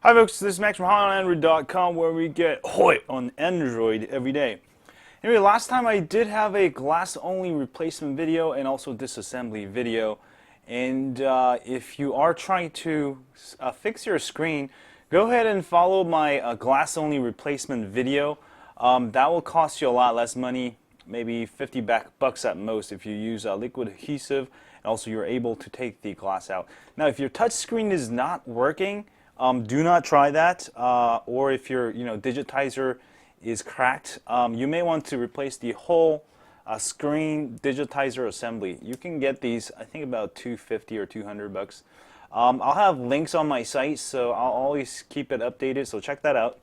Hi folks, this is Max from Android.com where we get hoi on Android every day. Anyway, last time I did have a glass-only replacement video and also disassembly video. And if you are trying to fix your screen, go ahead and follow my glass-only replacement video. That will cost you a lot less money, maybe 50 bucks at most if you use liquid adhesive, and also you're able to take the glass out. Now, if your touch screen is not working, do not try that, or if your digitizer is cracked, you may want to replace the whole screen digitizer assembly. You can get these, I think, about 250 or 200 bucks. I'll have links on my site, so I'll always keep it updated, so check that out.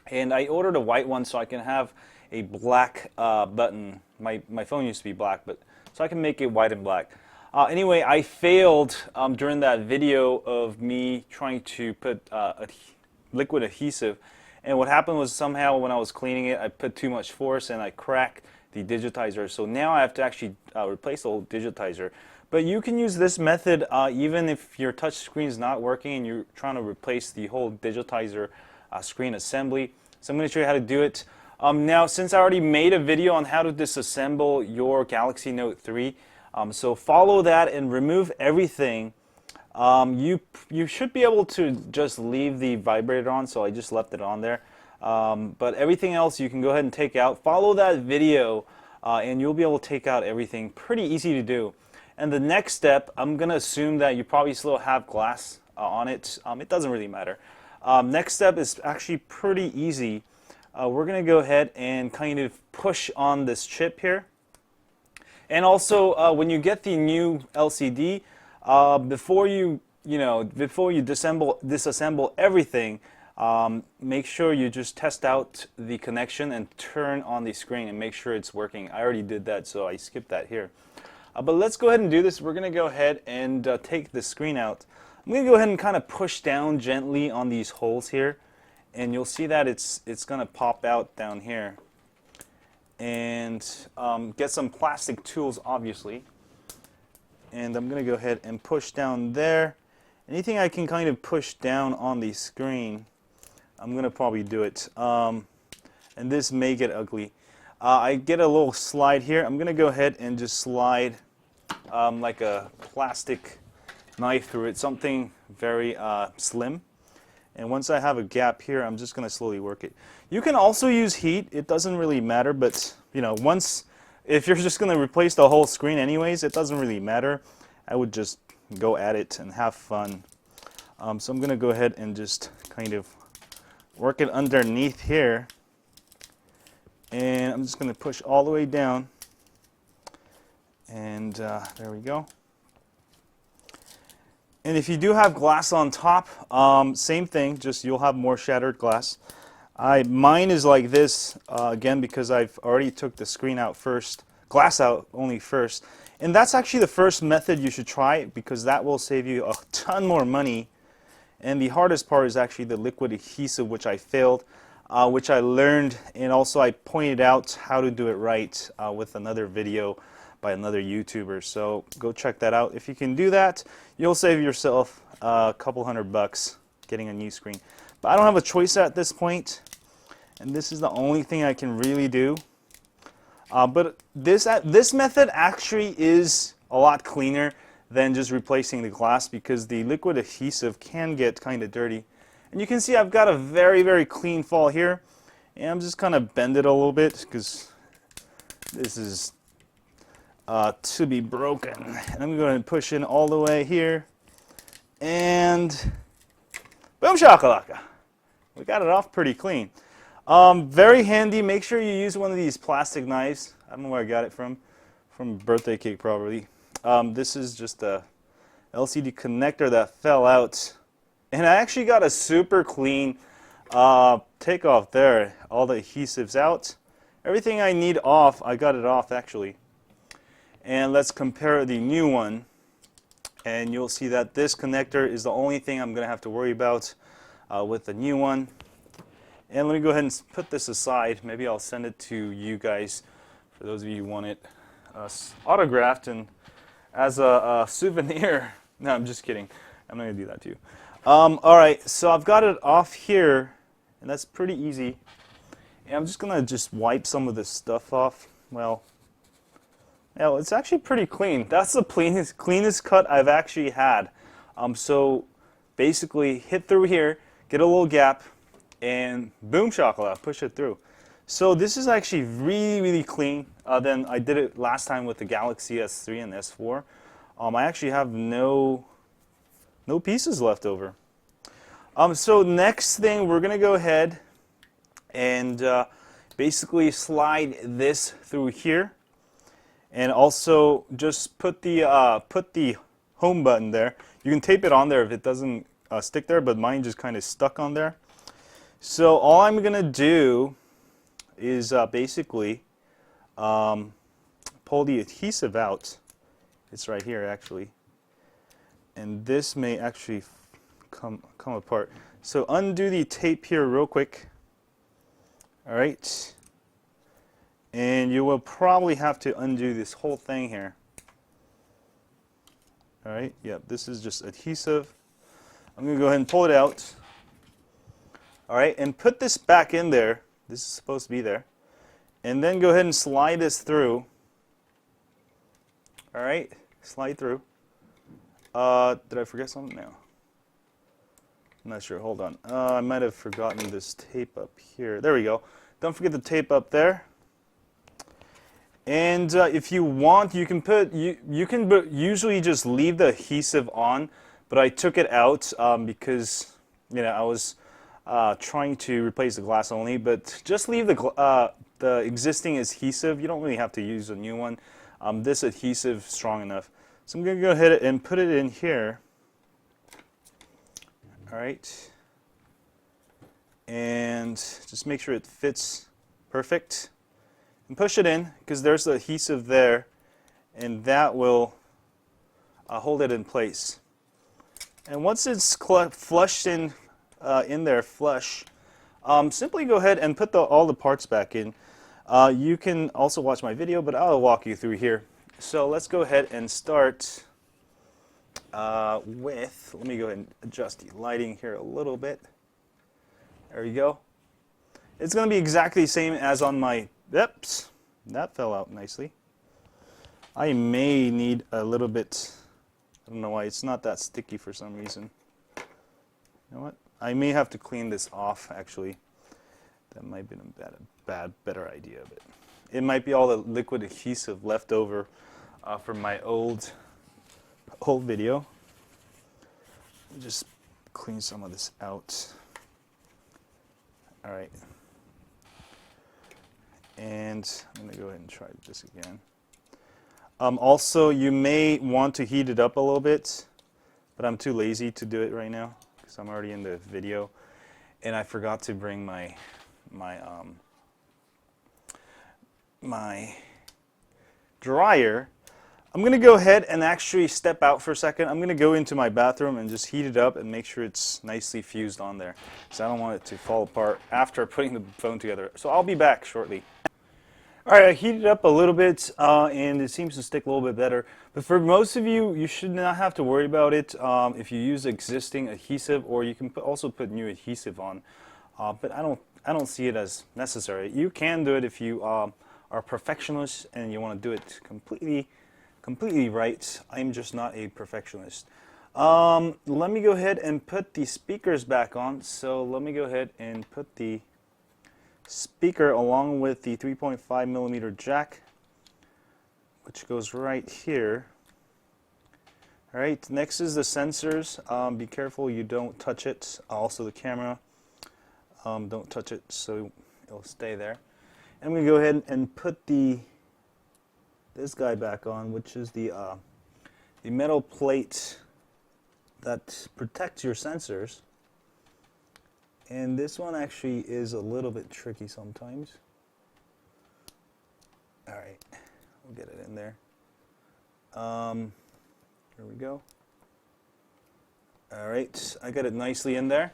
And I ordered a white one so I can have a black button. My phone used to be black, but so I can make it white and black. Anyway, I failed during that video of me trying to put liquid adhesive, and what happened was somehow when I was cleaning it, I put too much force and I cracked the digitizer. So now I have to actually replace the whole digitizer. But you can use this method even if your touch screen is not working and you're trying to replace the whole digitizer screen assembly. So I'm going to show you how to do it. Now, since I already made a video on how to disassemble your Galaxy Note 3, so follow that and remove everything. You should be able to just leave the vibrator on, so I just left it on there. But everything else you can go ahead and take out. Follow that video and you'll be able to take out everything. Pretty easy to do. And the next step, I'm going to assume that you probably still have glass on it. It doesn't really matter. Next step is actually pretty easy. We're going to go ahead and kind of push on this chip here. And also, when you get the new LCD, before you disassemble everything, make sure you just test out the connection and turn on the screen and make sure it's working. I already did that, so I skipped that here. But let's go ahead and do this. We're going to go ahead and take the screen out. I'm going to go ahead and kind of push down gently on these holes here, and you'll see that it's going to pop out down here. And get some plastic tools, obviously. And I'm going to go ahead and push down there. Anything I can kind of push down on the screen, I'm going to probably do it. And this may get ugly. I get a little slide here. I'm going to go ahead and just slide like a plastic knife through it, something very slim. And once I have a gap here, I'm just going to slowly work it. You can also use heat. It doesn't really matter, but if you're just going to replace the whole screen anyways, it doesn't really matter. I would just go at it and have fun. So I'm going to go ahead and just kind of work it underneath here. And I'm just going to push all the way down. And there we go. And if you do have glass on top, same thing, just you'll have more shattered glass. Mine is like this, again, because I've already took the screen out first, glass out only first. And that's actually the first method you should try, because that will save you a ton more money. And the hardest part is actually the liquid adhesive, which I failed, which I learned, and also I pointed out how to do it right with another video by another YouTuber. So go check that out. If you can do that, you'll save yourself a couple $100 getting a new screen. But I don't have a choice at this point, and this is the only thing I can really do. But this method actually is a lot cleaner than just replacing the glass, because the liquid adhesive can get kind of dirty. And you can see I've got a very, very clean fall here, and I'm just kind of bend it a little bit because this is to be broken. And I'm going to push in all the way here, and boom shakalaka. We got it off pretty clean. Very handy. Make sure you use one of these plastic knives. I don't know where I got it from a birthday cake probably. This is just a LCD connector that fell out, and I actually got a super clean takeoff there. All the adhesives out. Everything I need off, I got it off actually. And let's compare the new one, and you'll see that this connector is the only thing I'm going to have to worry about with the new one. And let me go ahead and put this aside. Maybe I'll send it to you guys, for those of you who want it autographed and as a souvenir. No, I'm just kidding. I'm not going to do that to you. Alright, so I've got it off here, and that's pretty easy. And I'm just gonna wipe some of this stuff off. Well, yeah, it's actually pretty clean. That's the cleanest cut I've actually had. So basically hit through here, get a little gap, and boom shakalaka, push it through. So this is actually really, really clean. Then I did it last time with the Galaxy S3 and S4. I actually have no pieces left over. So next thing, we're gonna go ahead and basically slide this through here, and also just put the home button there. You can tape it on there if it doesn't stick there, but mine just kind of stuck on there. So all I'm gonna do is basically pull the adhesive out. It's right here actually, and this may actually come apart. So undo the tape here real quick. All right, and you will probably have to undo this whole thing here. All right, yep, this is just adhesive. I'm gonna go ahead and pull it out. All right, and put this back in there. This is supposed to be there. And then go ahead and slide this through. All right, slide through. Did I forget something? No. I'm not sure, hold on. I might have forgotten this tape up here. There we go. Don't forget the tape up there. And if you want, you can usually just leave the adhesive on, but I took it out because I was trying to replace the glass only. But just leave the existing adhesive. You don't really have to use a new one. This adhesive is strong enough. So I'm going to go ahead and put it in here. All right, and just make sure it fits perfect, and push it in because there's the adhesive there, and that will hold it in place. And once it's flushed in there flush, simply go ahead and put all the parts back in. You can also watch my video, but I'll walk you through here. So let's go ahead and start let me go ahead and adjust the lighting here a little bit. There we go. It's going to be exactly the same as on my, oops, that fell out nicely. I may need a little bit, I don't know why, it's not that sticky for some reason. You know what? I may have to clean this off actually. That might have been a better idea of it. It might be all the liquid adhesive left over from my old video. Just clean some of this out. All right. And I'm going to go ahead and try this again. Also, you may want to heat it up a little bit, but I'm too lazy to do it right now because I'm already in the video, and I forgot to bring my dryer. I'm going to go ahead and actually step out for a second. I'm going to go into my bathroom and just heat it up and make sure it's nicely fused on there, because I don't want it to fall apart after putting the phone together. So I'll be back shortly. All right, I heated it up a little bit, and it seems to stick a little bit better. But for most of you, you should not have to worry about it if you use existing adhesive, or you can also put new adhesive on. But I don't see it as necessary. You can do it if you are a perfectionist and you want to do it completely right. I'm just not a perfectionist. Let me go ahead and put the speakers back on. So let me go ahead and put the speaker along with the 3.5 millimeter jack, which goes right here. All right, next is the sensors. Be careful you don't touch it. Also the camera, don't touch it so it'll stay there. And I'm going to go ahead and put this guy back on, which is the metal plate that protects your sensors. And this one actually is a little bit tricky sometimes. All right, we'll get it in there. Here we go. All right, I got it nicely in there.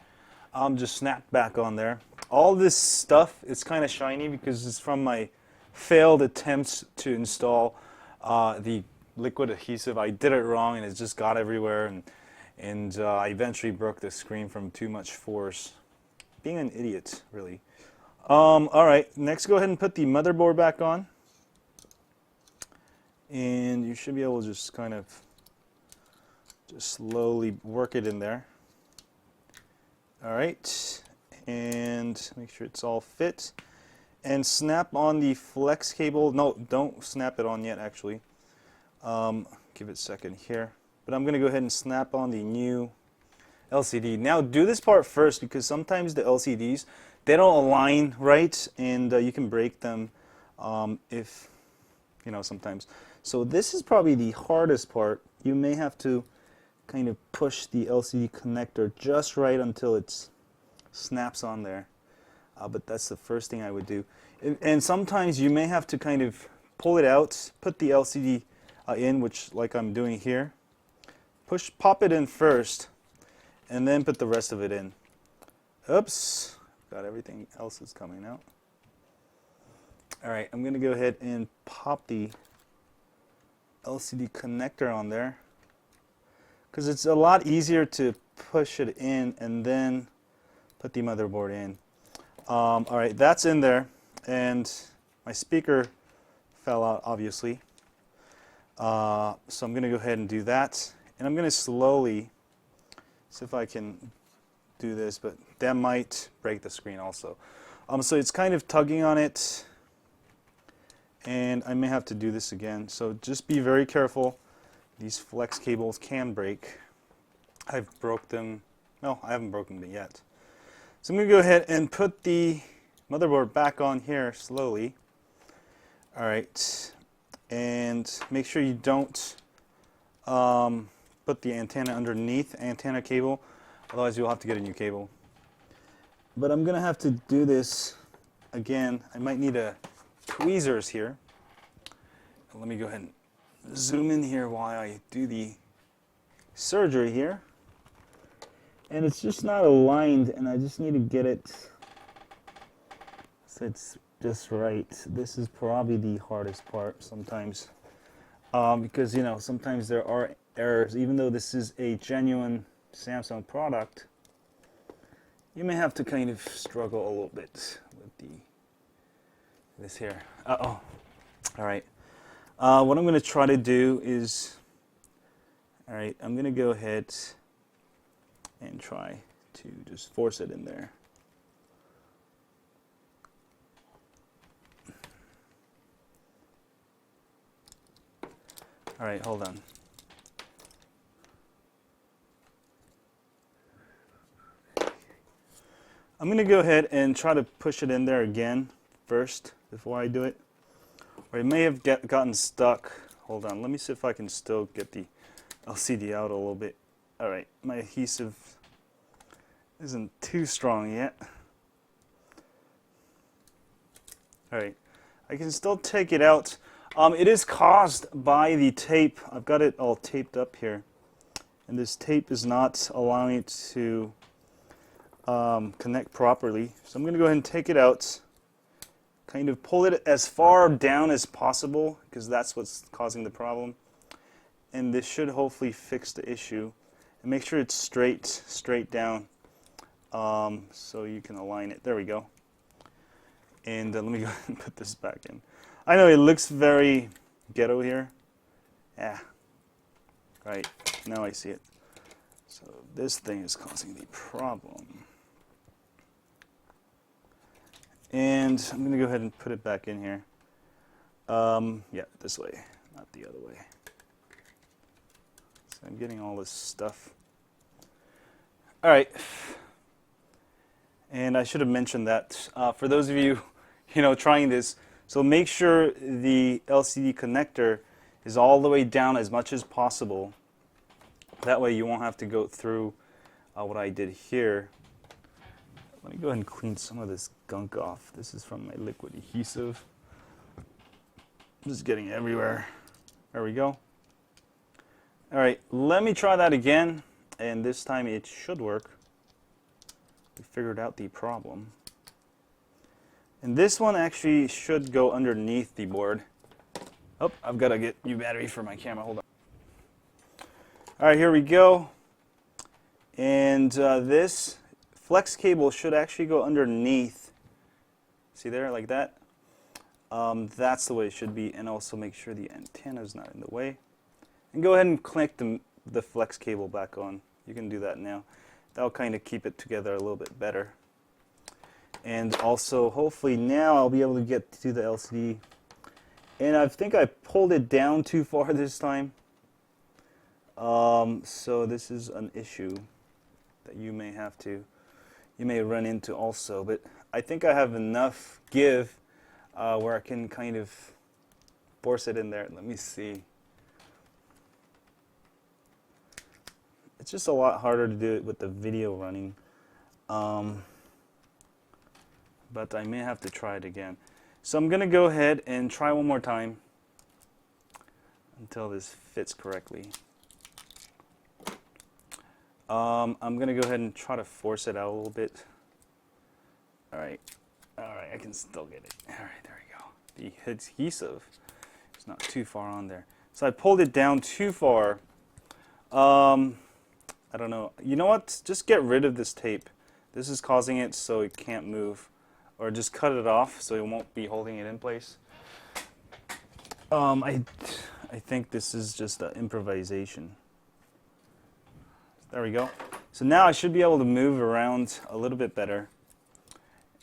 Just snap back on there. All this stuff is kind of shiny because it's from my failed attempts to install the liquid adhesive. I did it wrong and it just got everywhere, and and I eventually broke the screen from too much force. Being an idiot, really. Alright, next go ahead and put the motherboard back on. And you should be able to just kind of just slowly work it in there. Alright, and make sure it's all fit. And snap on the flex cable. No, don't snap it on yet, actually. Give it a second here. But I'm going to go ahead and snap on the new LCD. Now do this part first, because sometimes the LCDs, they don't align right, and you can break them if, you know, sometimes. So this is probably the hardest part. You may have to kind of push the LCD connector just right until it snaps on there. But that's the first thing I would do. And sometimes you may have to kind of pull it out, put the LCD in, which like I'm doing here. Pop it in first, and then put the rest of it in. Oops, got everything else is coming out. Alright, I'm going to go ahead and pop the LCD connector on there, because it's a lot easier to push it in and then put the motherboard in. Alright, that's in there, and my speaker fell out, obviously. So I'm going to go ahead and do that, and I'm going to slowly see if I can do this, but that might break the screen also. So it's kind of tugging on it, and I may have to do this again. So just be very careful. These flex cables can break. I've broke them. No, I haven't broken them yet. So I'm going to go ahead and put the motherboard back on here slowly. Alright, and make sure you don't put the antenna underneath antenna cable, otherwise you'll have to get a new cable. But I'm going to have to do this again. I might need tweezers here. Let me go ahead and zoom in here while I do the surgery here. And it's just not aligned, and I just need to get it so it's just right. This is probably the hardest part sometimes, because, you know, sometimes there are errors. Even though this is a genuine Samsung product, you may have to kind of struggle a little bit with this here. All right. What I'm going to try to do is, all right, I'm going to go ahead and try to just force it in there. All right, hold on. I'm going to go ahead and try to push it in there again first before I do it. Or it may have gotten stuck. Hold on, let me see if I can still get the LCD out a little bit. All right, my adhesive isn't too strong yet. All right, I can still take it out. It is caused by the tape. I've got it all taped up here, and this tape is not allowing it to connect properly. So I'm going to go ahead and take it out, kind of pull it as far down as possible, because that's what's causing the problem. And this should hopefully fix the issue. And make sure it's straight down, so you can align it. There we go. And let me go ahead and put this back in. I know it looks very ghetto here. Yeah. Right. Now I see it. So this thing is causing the problem. And I'm going to go ahead and put it back in here. Yeah, this way, not the other way. So I'm getting all this stuff. All right. And I should have mentioned that for those of you, trying this, so make sure the LCD connector is all the way down as much as possible. That way you won't have to go through what I did here. Let me go ahead and clean some of this gunk off. This is from my liquid adhesive. Just getting everywhere. There we go. All right, let me try that again, and this time it should work. We figured out the problem. And this one actually should go underneath the board. Oh, I've got to get new battery for my camera. Hold on. All right, here we go. And this flex cable should actually go underneath. See there, like that? That's the way it should be. And also make sure the antenna is not in the way. And go ahead and connect the flex cable back on. You can do that now. That'll kind of keep it together a little bit better. And also, hopefully now I'll be able to get to the LCD. And I think I pulled it down too far this time. So this is an issue that you may run into also. But I think I have enough give where I can kind of force it in there. Let me see. It's just a lot harder to do it with the video running. But I may have to try it again. So I'm going to go ahead and try one more time until this fits correctly. I'm going to go ahead and try to force it out a little bit. Alright, I can still get it. Alright, there we go. The adhesive is not too far on there. So I pulled it down too far. I don't know. You know what? Just get rid of this tape. This is causing it so it can't move. Or just cut it off so it won't be holding it in place. I think this is just an improvisation. There we go. So now I should be able to move around a little bit better.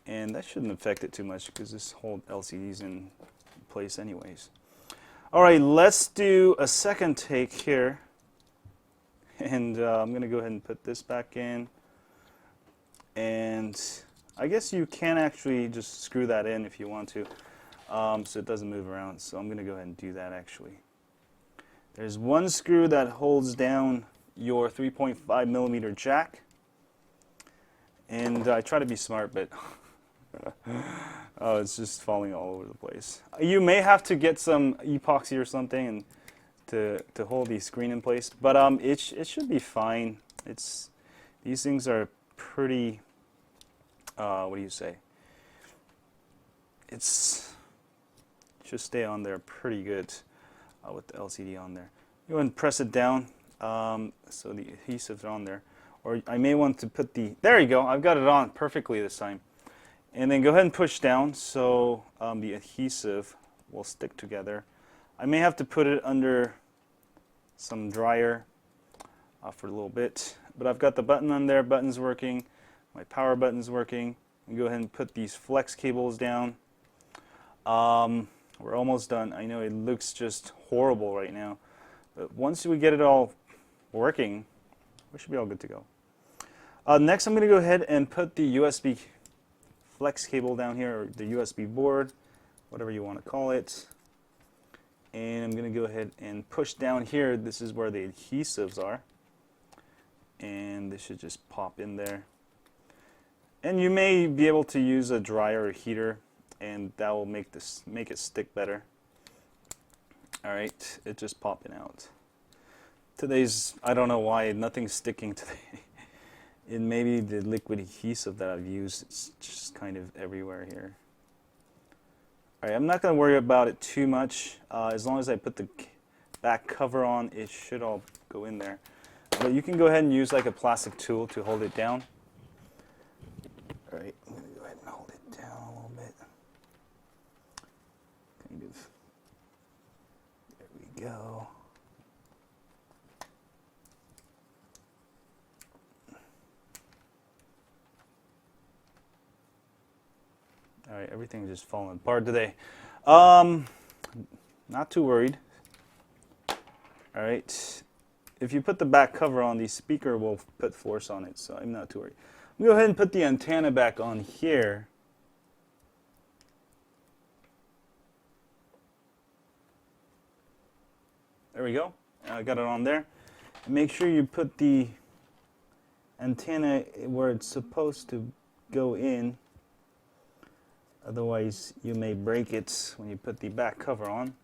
And that shouldn't affect it too much because this whole LCD is in place anyways. Alright, let's do a second take here. And I'm going to go ahead and put this back in. And I guess you can actually just screw that in if you want to, so it doesn't move around. So I'm going to go ahead and do that actually. There's one screw that holds down your 3.5 millimeter jack. And I try to be smart, but oh, it's just falling all over the place. You may have to get some epoxy or something and to hold the screen in place, but it should be fine. These things are pretty. What do you say? It should stay on there pretty good with the LCD on there. Go ahead and press it down so the adhesive's on there. Or I may want to put there you go, I've got it on perfectly this time. And then go ahead and push down so the adhesive will stick together. I may have to put it under some dryer for a little bit. But I've got the button on there, button's working. My power button's working. And go ahead and put these flex cables down. We're almost done. I know it looks just horrible right now, but once we get it all working, we should be all good to go. Next, I'm going to go ahead and put the USB flex cable down here, or the USB board, whatever you want to call it. And I'm going to go ahead and push down here. This is where the adhesives are. And this should just pop in there. And you may be able to use a dryer or heater, and that will make it stick better. Alright, it's just popping out. Today's, I don't know why, nothing's sticking today. It may be the liquid adhesive that I've used. It's just kind of everywhere here. Alright, I'm not going to worry about it too much. As long as I put the back cover on, it should all go in there. But you can go ahead and use like a plastic tool to hold it down. Alright, I'm going to go ahead and hold it down a little bit. Kind of. There we go. Alright, everything's just falling apart today. Not too worried. Alright, if you put the back cover on, the speaker will put force on it, so I'm not too worried. I'm going to go ahead and put the antenna back on here. There we go. I got it on there. And make sure you put the antenna where it's supposed to go in. Otherwise, you may break it when you put the back cover on.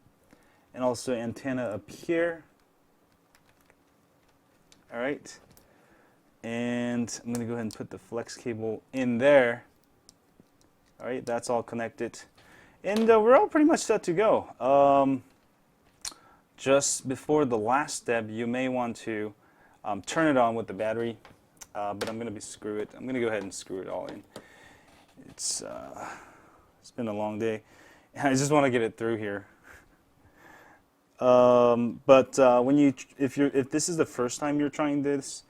And also antenna up here. All right. And I'm going to go ahead and put the flex cable in there. All right, that's all connected. And we're all pretty much set to go. Just before the last step, you may want to turn it on with the battery. but I'm going to I'm going to go ahead and screw it all in. It's been a long day. I just want to get it through here. If this is the first time you're trying this,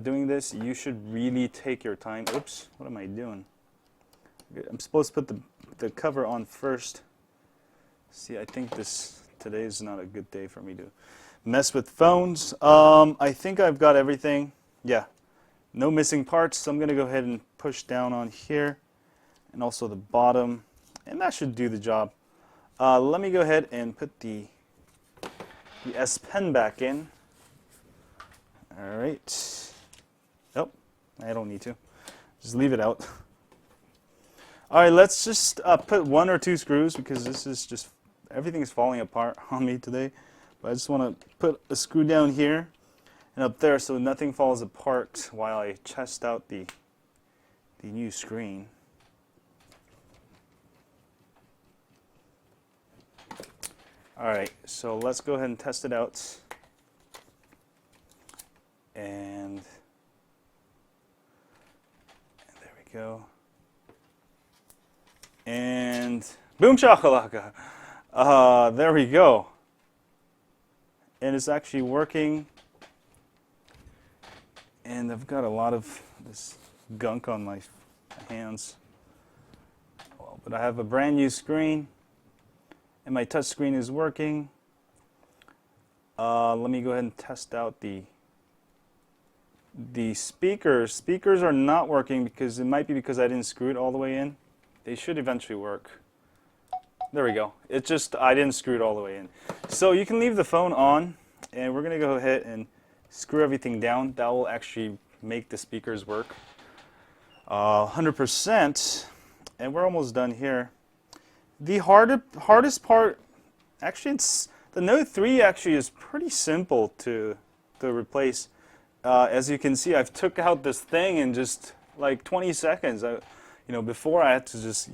doing this, you should really take your time. Oops, what am I doing? I'm supposed to put the cover on first. See, I think today is not a good day for me to mess with phones. I think I've got everything. Yeah, no missing parts. So I'm going to go ahead and push down on here and also the bottom, and that should do the job. Let me go ahead and put the S Pen back in. All right. Nope, I don't need to. Just leave it out. All right, let's just put 1 or 2 screws because this is just, everything is falling apart on me today. But I just want to put a screw down here and up there so nothing falls apart while I test out the new screen. All right, so let's go ahead and test it out. And there we go. And boom shakalaka. There we go. And it's actually working. And I've got a lot of this gunk on my hands. Well, but I have a brand new screen. And my touch screen is working. Let me go ahead and test out the speakers. Speakers are not working because it might be because I didn't screw it all the way in. They should eventually work. There we go. It's just I didn't screw it all the way in. So you can leave the phone on, and we're going to go ahead and screw everything down. That will actually make the speakers work 100%. And we're almost done here. The hardest part, actually, it's the Note 3 actually is pretty simple to replace. As you can see, I've took out this thing in just like 20 seconds. Before I had to just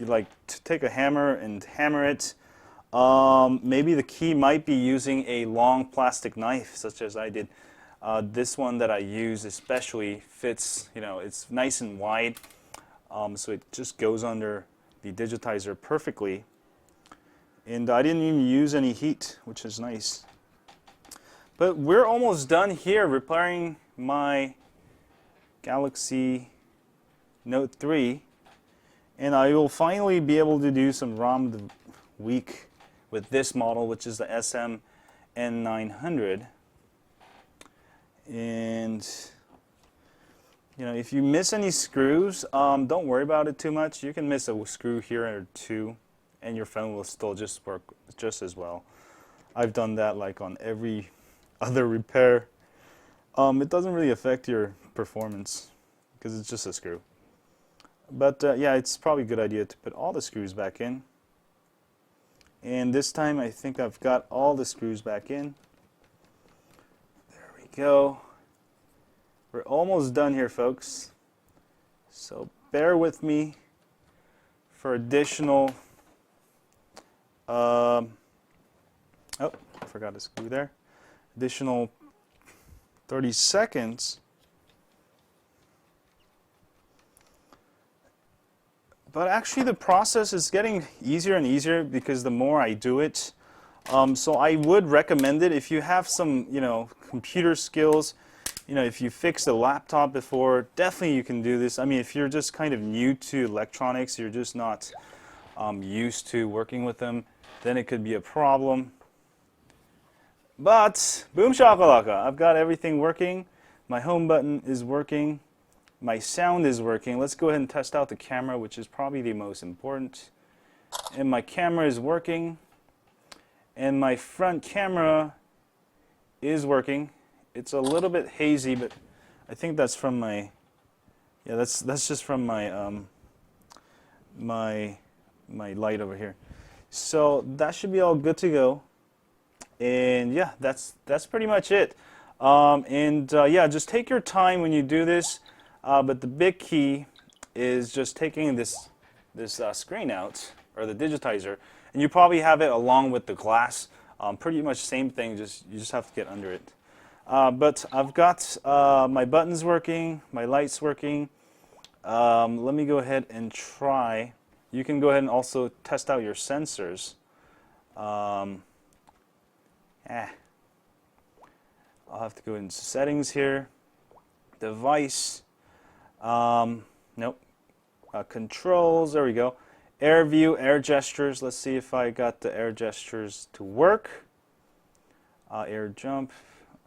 take a hammer and hammer it. Maybe the key might be using a long plastic knife, such as I did. This one that I use especially fits, it's nice and wide, so it just goes under the Digitizer perfectly. And I didn't even use any heat, which is nice. But we're almost done here repairing my Galaxy Note 3. And I will finally be able to do some ROM of the week with this model, which is the SM-N900. And if you miss any screws, don't worry about it too much. You can miss a screw here or 2, and your phone will still just work just as well. I've done that like on every other repair. It doesn't really affect your performance because it's just a screw. But yeah, it's probably a good idea to put all the screws back in. And this time I think I've got all the screws back in. There we go. We're almost done here, folks. So bear with me for additional... oh, I forgot to screw there. Additional 30 seconds. But actually the process is getting easier and easier because the more I do it. So I would recommend it if you have some, computer skills. If you fixed a laptop before, definitely you can do this. I mean, if you're just kind of new to electronics, you're just not used to working with them, then it could be a problem. But boom shakalaka, I've got everything working. My home button is working. My sound is working. Let's go ahead and test out the camera, which is probably the most important. And my camera is working. And my front camera is working. It's a little bit hazy, but I think that's from my, yeah, that's just from my my light over here. So that should be all good to go. And yeah, that's pretty much it. Yeah, just take your time when you do this. But the big key is just taking this screen out, or the Digitizer, and you probably have it along with the glass. Pretty much same thing. You just have to get under it. But I've got my buttons working, my lights working. Let me go ahead and try. You can go ahead and also test out your sensors. I'll have to go into settings here. Device. Nope. Controls. There we go. Air view, air gestures. Let's see if I got the air gestures to work. Air jump.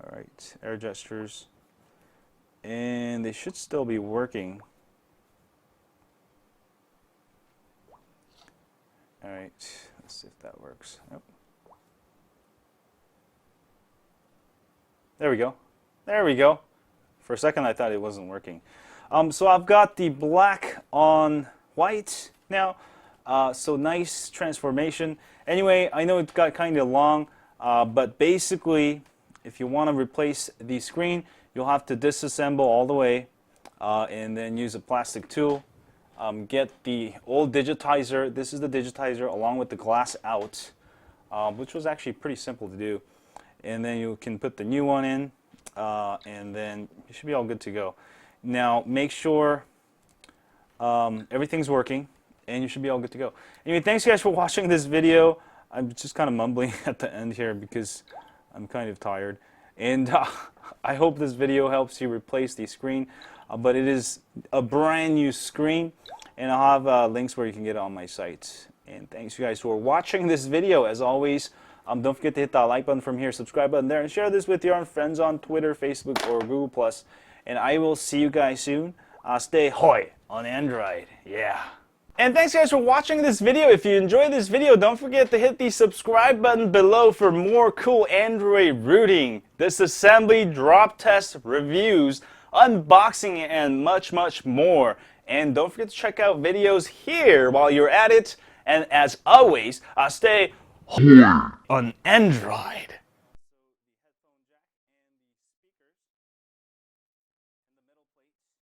All right. Air gestures. And they should still be working. All right. Let's see if that works. Yep. There we go. There we go. For a second I thought it wasn't working. So I've got the black on white now. So nice transformation. Anyway, I know it got kind of long, but basically if you want to replace the screen, you'll have to disassemble all the way and then use a plastic tool. Get the old Digitizer. This is the Digitizer along with the glass out, which was actually pretty simple to do. And then you can put the new one in, and then you should be all good to go. Now make sure everything's working, and you should be all good to go. Anyway, thanks guys for watching this video. I'm just kind of mumbling at the end here because I'm kind of tired. And I hope this video helps you replace the screen. But it is a brand new screen, and I'll have links where you can get it on my site. And thanks you guys for watching this video. As always, don't forget to hit that like button from here, subscribe button there, and share this with your friends on Twitter, Facebook, or Google+. And I will see you guys soon. Stay hoi on Android. Yeah. And thanks guys for watching this video. If you enjoyed this video, don't forget to hit the subscribe button below for more cool Android rooting, disassembly, drop test, reviews, unboxing, and much, much more. And don't forget to check out videos here while you're at it. And as always, stay on Android.